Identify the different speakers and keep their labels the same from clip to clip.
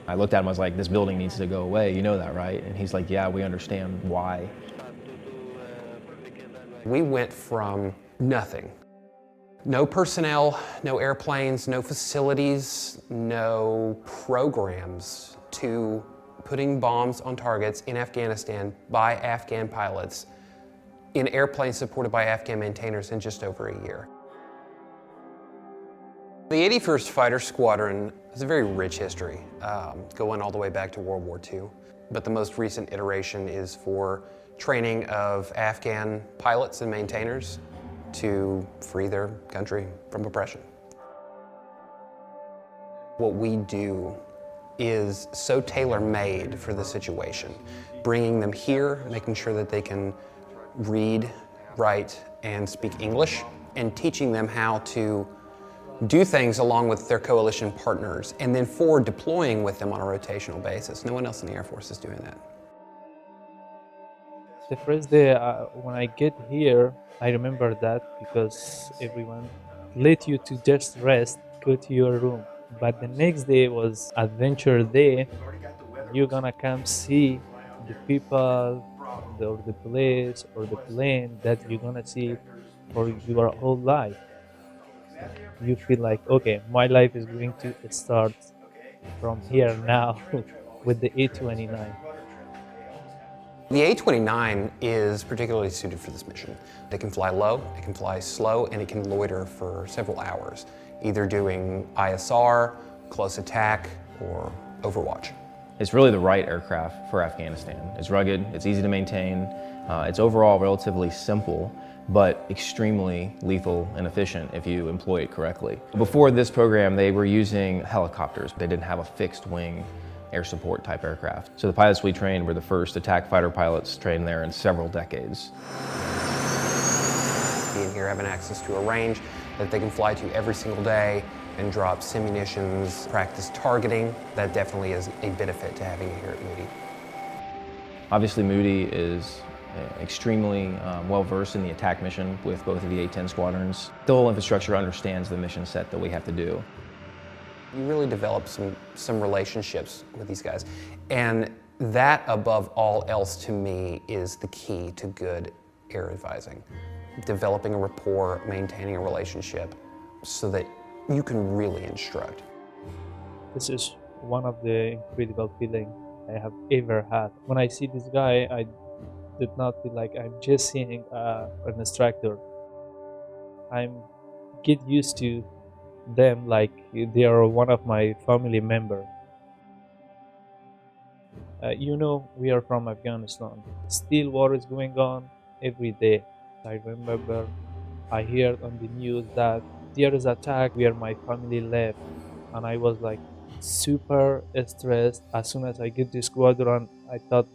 Speaker 1: I looked at him, I was like, this building needs to go away, you know that, right? And he's like, yeah, we understand why.
Speaker 2: We went from nothing. No personnel, no airplanes, no facilities, no programs, to putting bombs on targets in Afghanistan by Afghan pilots in airplanes supported by Afghan maintainers in just over a year. The 81st Fighter Squadron has a very rich history, going all the way back to World War II. But the most recent iteration is for training of Afghan pilots and maintainers to free their country from oppression. What we do is so tailor-made for the situation, bringing them here, making sure that they can read, write, and speak English, and teaching them how to do things along with their coalition partners, and then forward deploying with them on a rotational basis. No one else in the Air Force is doing that.
Speaker 3: The first day when I get here, I remember that because everyone let you to just rest, go to your room. But the next day was adventure day. You're gonna come see the people, or the place, or the plane that you're gonna see for your whole life. You feel like, okay, my life is going to start from here now with the A-29.
Speaker 2: The A-29 is particularly suited for this mission. It can fly low, it can fly slow, and it can loiter for several hours, either doing ISR, close attack, or overwatch.
Speaker 1: It's really the right aircraft for Afghanistan. It's rugged, it's easy to maintain, it's overall relatively simple, but extremely lethal and efficient if you employ it correctly. Before this program, they were using helicopters. They didn't have a fixed wing air support type aircraft. So the pilots we trained were the first attack fighter pilots trained there in several decades.
Speaker 2: Being here, having access to a range that they can fly to every single day and drop simunitions, practice targeting, that definitely is a benefit to having it here at Moody.
Speaker 1: Obviously Moody is extremely well-versed in the attack mission with both of the A-10 squadrons. The whole infrastructure understands the mission set that we have to do.
Speaker 2: You really develop some relationships with these guys. And that, above all else, to me, is the key to good air advising. Developing a rapport, maintaining a relationship, so that you can really instruct.
Speaker 3: This is one of the incredible feelings I have ever had. When I see this guy, I did not feel like I'm just seeing an instructor. I'm get used to them like they are one of my family members. You know, we are from Afghanistan. Still war is going on every day. I remember I heard on the news that there is attack where my family left, and I was like super stressed. As soon as I get to squadron, I thought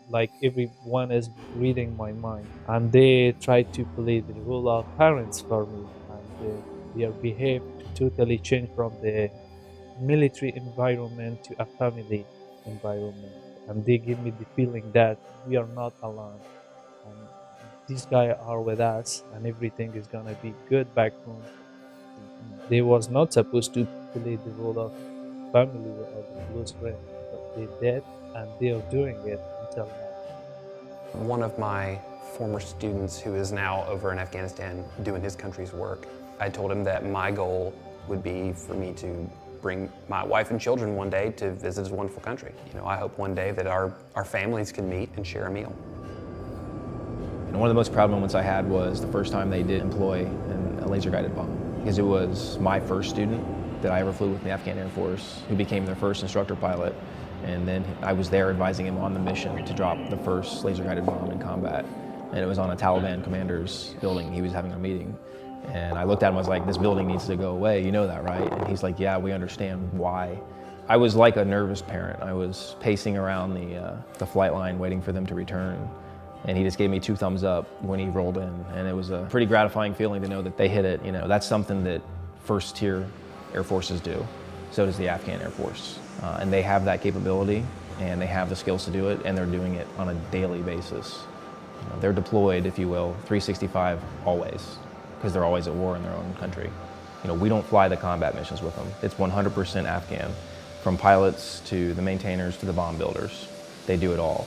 Speaker 3: like everyone is reading my mind, and they try to play the role of parents for me, and their behavior totally changed from the military environment to a family environment, and they give me the feeling that we are not alone, and these guys are with us, and everything is gonna be good back home. They was not supposed to play the role of family or the close friend, but they did, and they are doing it until now.
Speaker 2: One of my former students who is now over in Afghanistan doing his country's work, I told him that my goal would be for me to bring my wife and children one day to visit his wonderful country. You know, I hope one day that our families can meet and share a meal.
Speaker 1: And one of the most proud moments I had was the first time they did employ a laser-guided bomb, because it was my first student that I ever flew with in the Afghan Air Force who became their first instructor pilot, and then I was there advising him on the mission to drop the first laser-guided bomb in combat, and it was on a Taliban commander's building. He was having a meeting, and I looked at him, I was like, this building needs to go away, you know that, right? And he's like, yeah, we understand why. I was like a nervous parent. I was pacing around the flight line waiting for them to return. And he just gave me 2 thumbs up when he rolled in. And it was a pretty gratifying feeling to know that they hit it. You know, that's something that first tier Air Forces do. So does the Afghan Air Force. And they have that capability, and they have the skills to do it, and they're doing it on a daily basis. You know, they're deployed, if you will, 365 always, because they're always at war in their own country. You know, we don't fly the combat missions with them. It's 100% Afghan. from pilots to the maintainers to the bomb builders. They do it all.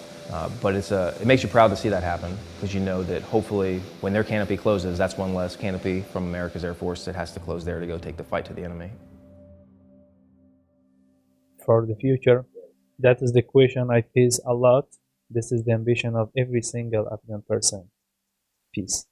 Speaker 1: But it makes you proud to see that happen, because you know that hopefully when their canopy closes, that's one less canopy from America's Air Force that has to close there to go take the fight to the enemy.
Speaker 3: For the future, that is the question I face a lot. This is the ambition of every single Afghan person. Peace.